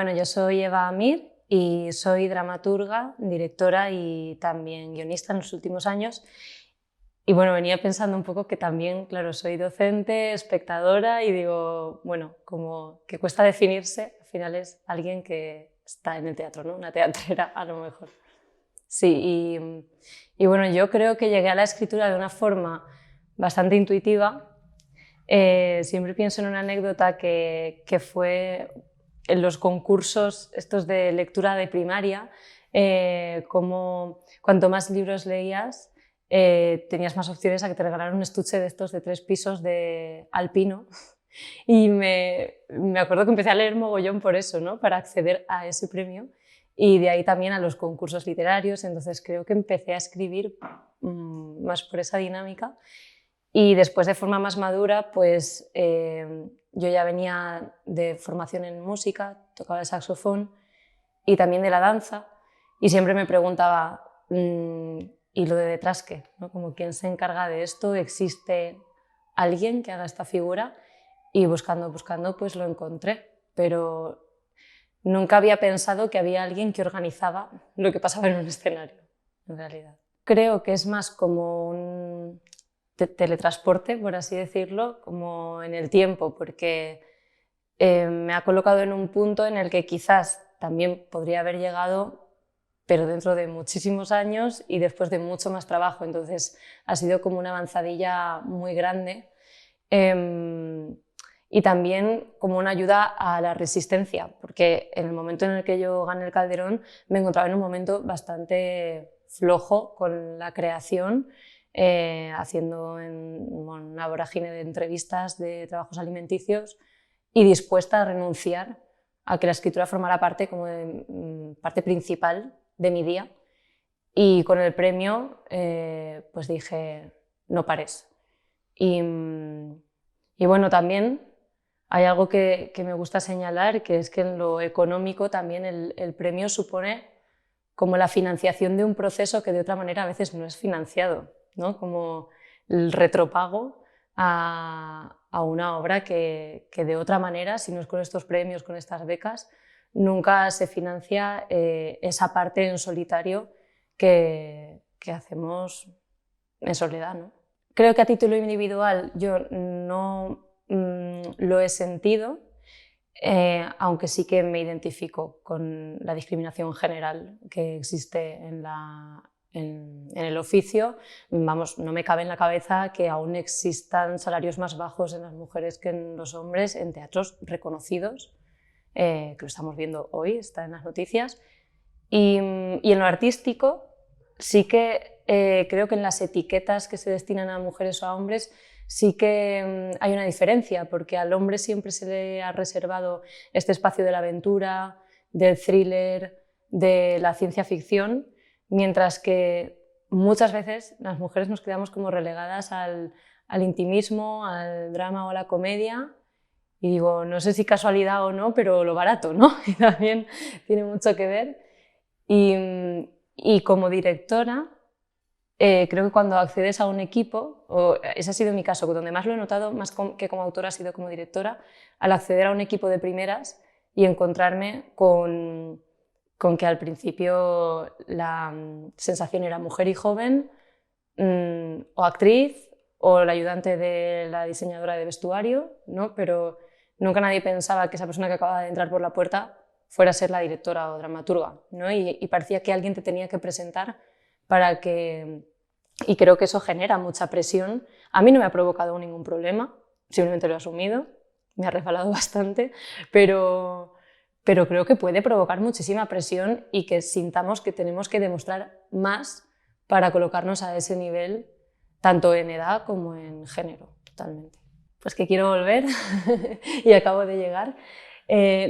Bueno, yo soy Eva Amir y soy dramaturga, directora y también guionista en los últimos años. Y bueno, venía pensando un poco que también, claro, soy docente, espectadora y digo, bueno, como que cuesta definirse, al final es alguien que está en el teatro, ¿no? Una teatrera a lo mejor. Sí, y bueno, yo creo que llegué a la escritura de una forma bastante intuitiva. Siempre pienso en una anécdota que fue en los concursos estos de lectura de primaria, como cuanto más libros leías, tenías más opciones a que te regalaran un estuche de estos de 3 pisos de alpino. Y me acuerdo que empecé a leer mogollón por eso, ¿no? Para acceder a ese premio. Y de ahí también a los concursos literarios. Entonces creo que empecé a escribir más por esa dinámica. Y después, de forma más madura, pues yo ya venía de formación en música, tocaba el saxofón y también de la danza. Y siempre me preguntaba, ¿y lo de detrás qué? ¿No? Como, ¿quién se encarga de esto? ¿Existe alguien que haga esta figura? Y buscando, pues lo encontré. Pero nunca había pensado que había alguien que organizaba lo que pasaba en un escenario, en realidad. Creo que es más como un teletransporte, por así decirlo, como en el tiempo, porque me ha colocado en un punto en el que quizás también podría haber llegado, pero dentro de muchísimos años y después de mucho más trabajo. Entonces ha sido como una avanzadilla muy grande. Y también como una ayuda a la resistencia, porque en el momento en el que yo gané el Calderón me encontraba en un momento bastante flojo con la creación, haciendo una vorágine de entrevistas, de trabajos alimenticios y dispuesta a renunciar a que la escritura formara parte, como de, parte principal de mi día. Y con el premio pues dije, no pares. Y bueno, también hay algo que me gusta señalar, que es que en lo económico también el premio supone como la financiación de un proceso que de otra manera a veces no es financiado, ¿no? Como el retropago a una obra que de otra manera, si no es con estos premios, con estas becas, nunca se financia esa parte en solitario que hacemos en soledad, ¿no? Creo que a título individual yo no lo he sentido, aunque sí que me identifico con la discriminación general que existe en el oficio. Vamos, no me cabe en la cabeza que aún existan salarios más bajos en las mujeres que en los hombres en teatros reconocidos, que lo estamos viendo hoy, está en las noticias. Y en lo artístico sí que creo que en las etiquetas que se destinan a mujeres o a hombres sí que hay una diferencia, porque al hombre siempre se le ha reservado este espacio de la aventura, del thriller, de la ciencia ficción, mientras que muchas veces las mujeres nos quedamos como relegadas al intimismo, al drama o a la comedia. Y digo, no sé si casualidad o no, pero lo barato, ¿no? Y también tiene mucho que ver. Y como directora, creo que cuando accedes a un equipo, o ese ha sido mi caso, donde más lo he notado, más que como autora ha sido como directora, al acceder a un equipo de primeras y encontrarme con que al principio la sensación era mujer y joven, o actriz, o la ayudante de la diseñadora de vestuario, ¿no? Pero nunca nadie pensaba que esa persona que acababa de entrar por la puerta fuera a ser la directora o dramaturga, ¿no? Y parecía que alguien te tenía que presentar para que... Y creo que eso genera mucha presión. A mí no me ha provocado ningún problema, simplemente lo he asumido, me ha resbalado bastante, pero creo que puede provocar muchísima presión y que sintamos que tenemos que demostrar más para colocarnos a ese nivel, tanto en edad como en género, totalmente. Pues que quiero volver y acabo de llegar.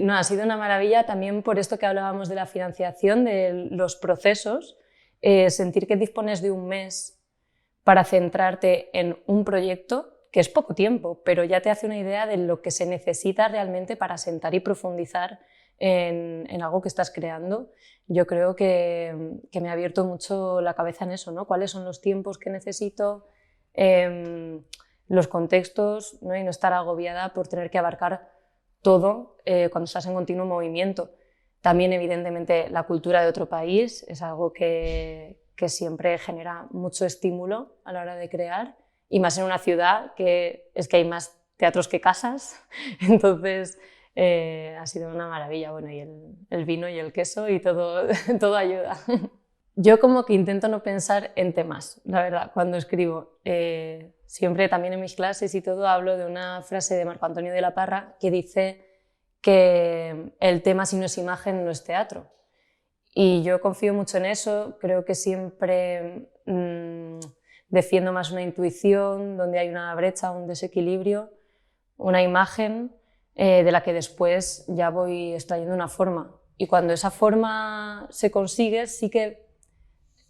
No, ha sido una maravilla también por esto que hablábamos de la financiación, de los procesos, sentir que dispones de un mes para centrarte en un proyecto, que es poco tiempo, pero ya te hace una idea de lo que se necesita realmente para sentar y profundizar en algo que estás creando. Yo creo que me ha abierto mucho la cabeza en eso, ¿no? ¿Cuáles son los tiempos que necesito? Los contextos, ¿no? Y no estar agobiada por tener que abarcar todo cuando estás en continuo movimiento. También, evidentemente, la cultura de otro país es algo que siempre genera mucho estímulo a la hora de crear, y más en una ciudad que es que hay más teatros que casas, entonces ha sido una maravilla. Bueno, y el vino y el queso y todo, todo ayuda. Yo como que intento no pensar en temas, la verdad, cuando escribo. Siempre también en mis clases y todo hablo de una frase de Marco Antonio de la Parra que dice que el tema si no es imagen no es teatro. Y yo confío mucho en eso, creo que siempre defiendo más una intuición donde hay una brecha, un desequilibrio, una imagen de la que después ya voy extrayendo una forma. Y cuando esa forma se consigue, sí que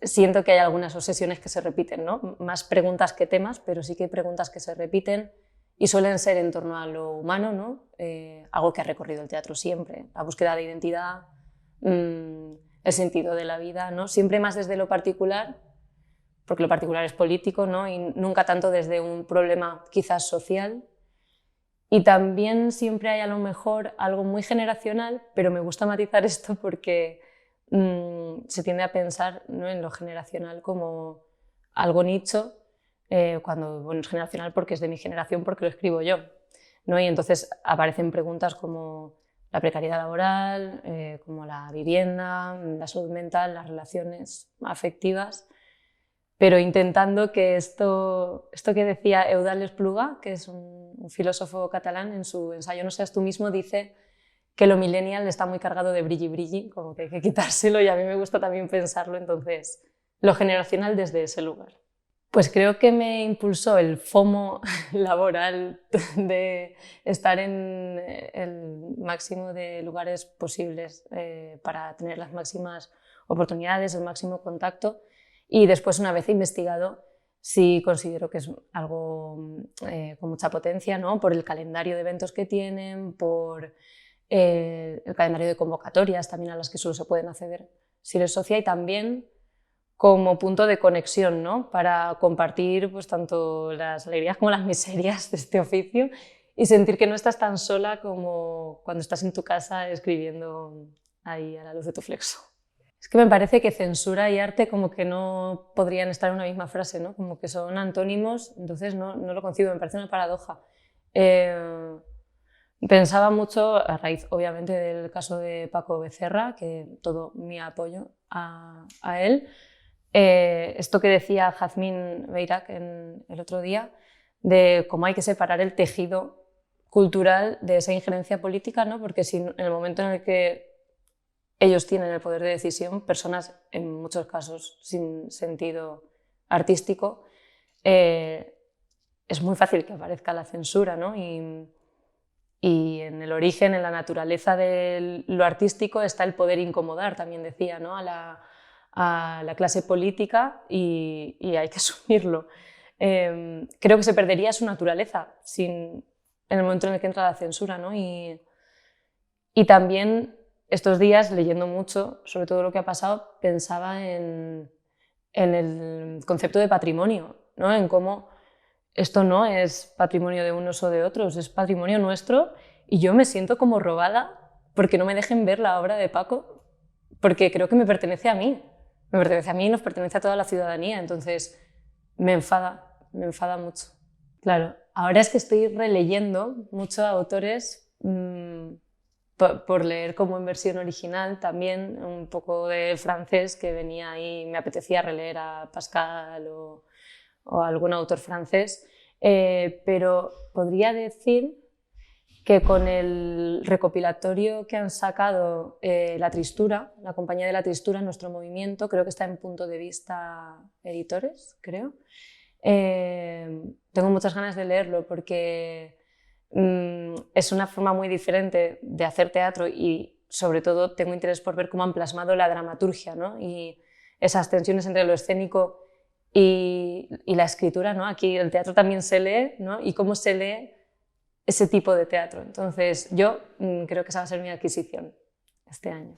siento que hay algunas obsesiones que se repiten, ¿no? Más preguntas que temas, pero sí que hay preguntas que se repiten y suelen ser en torno a lo humano, ¿no? Algo que ha recorrido el teatro siempre, la búsqueda de identidad, el sentido de la vida, ¿no? Siempre más desde lo particular, porque lo particular es político, ¿no? Y nunca tanto desde un problema quizás social. Y también siempre hay a lo mejor algo muy generacional, pero me gusta matizar esto porque se tiende a pensar, ¿no?, en lo generacional como algo nicho, cuando, bueno, es generacional porque es de mi generación, porque lo escribo yo, ¿no? Y entonces aparecen preguntas como la precariedad laboral, como la vivienda, la salud mental, las relaciones afectivas, pero intentando que esto que decía Eudald Espluga, que es un filósofo catalán, en su ensayo No seas tú mismo, dice que lo millennial está muy cargado de brilli brilli, como que hay que quitárselo, y a mí me gusta también pensarlo, entonces lo generacional desde ese lugar. Pues creo que me impulsó el FOMO laboral de estar en el máximo de lugares posibles para tener las máximas oportunidades, el máximo contacto, y después, una vez investigado, sí considero que es algo con mucha potencia, ¿no? Por el calendario de eventos que tienen, por el calendario de convocatorias también a las que solo se pueden acceder si eres socia, y también como punto de conexión, ¿no?, para compartir pues tanto las alegrías como las miserias de este oficio y sentir que no estás tan sola como cuando estás en tu casa escribiendo ahí a la luz de tu flexo. Es que me parece que censura y arte como que no podrían estar en una misma frase, ¿no? Como que son antónimos, entonces no lo concibo, me parece una paradoja. Pensaba mucho, a raíz obviamente del caso de Paco Becerra, que todo mi apoyo a él, esto que decía Jazmín Beirak el otro día, de cómo hay que separar el tejido cultural de esa injerencia política, ¿no? Porque si en el momento en el que ellos tienen el poder de decisión, personas en muchos casos sin sentido artístico, es muy fácil que aparezca la censura, ¿no? Y en el origen, en la naturaleza de lo artístico, está el poder incomodar, también decía, ¿no?, a la clase política, y hay que asumirlo. Creo que se perdería su naturaleza en el momento en el que entra la censura, ¿no? Y también estos días, leyendo mucho sobre todo lo que ha pasado, pensaba en el concepto de patrimonio, ¿no? En cómo esto no es patrimonio de unos o de otros, es patrimonio nuestro, y yo me siento como robada porque no me dejen ver la obra de Paco, porque creo que me pertenece a mí. Me pertenece a mí y nos pertenece a toda la ciudadanía, entonces me enfada mucho. Claro, ahora es que estoy releyendo muchos autores por leer como en versión original, también un poco de francés que venía ahí, me apetecía releer a Pascal o a algún autor francés, pero podría decir que con el recopilatorio que han sacado La Tristura, la Compañía de la Tristura, Nuestro Movimiento, creo que está en Punto de Vista Editores, creo. Tengo muchas ganas de leerlo porque es una forma muy diferente de hacer teatro, y sobre todo tengo interés por ver cómo han plasmado la dramaturgia, ¿no?, y esas tensiones entre lo escénico y la escritura, ¿no? Aquí el teatro también se lee, ¿no?, y cómo se lee ese tipo de teatro. Entonces yo creo que esa va a ser mi adquisición este año.